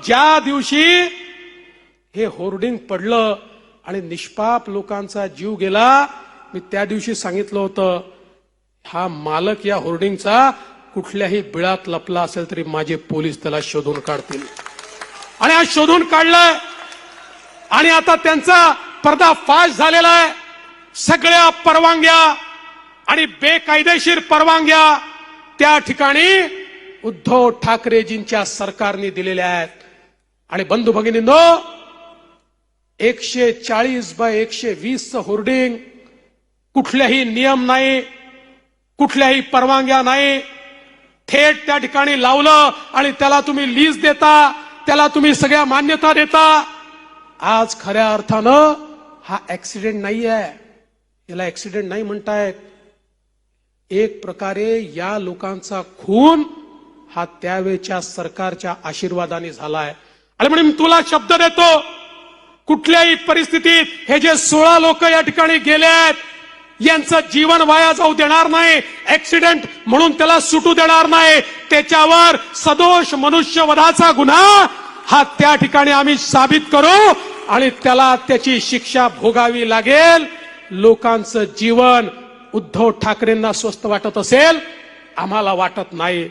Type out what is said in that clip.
ज्या दिवशी हे होर्डिंग पडलं आणि निष्पाप लोकांचा जीव गेला, मी त्या दिवशी सांगितलं होतं, हा मालक या होर्डिंगचा कुठल्याही बिळात लपला असेल तरी माझे पोलीस त्याला शोधून काढतील. आणि आज शोधून काढलंय आणि आता त्यांचा पर्दाफाश झालेला आहे. सगळ्या परवानग्या आणि बेकायदेशीर परवानग्या त्या ठिकाणी उद्धव ठाकरेजींच्या सरकारने दिलेल्या आहेत. आणि बंधू भगिनींनो, 140x120 होर्डिंग, कुठल्याही नियम नाही, कुठल्याही परवानग्या नाही, थेट त्या ठिकाणी लावलं आणि त्याला तुम्ही लीज देता, त्याला तुम्ही सगळ्या मान्यता देता. आज खऱ्या अर्थानं हा ऍक्सिडेंट नाही आहे, याला ऍक्सिडेंट नाही म्हणतायत. एक प्रकारे या लोकांचा खून हा त्यावेळच्या सरकारच्या आशीर्वादाने झालाय. आणि म्हणून तुला शब्द देतो, कुठल्याही परिस्थितीत हे जे 16 लोक या ठिकाणी गेले आहेत, यांचं जीवन वाया जाऊ देणार नाही. ऍक्सिडेंट म्हणून त्याला सुटू देणार नाही. त्याच्यावर सदोष मनुष्यवधाचा गुन्हा हा त्या ठिकाणी आम्ही साबित करू आणि त्याला त्याची शिक्षा भोगावी लागेल. लोकांचं जीवन उद्धव ठाकरेंना स्वस्त वाटत असेल, आम्हाला वाटत नाही.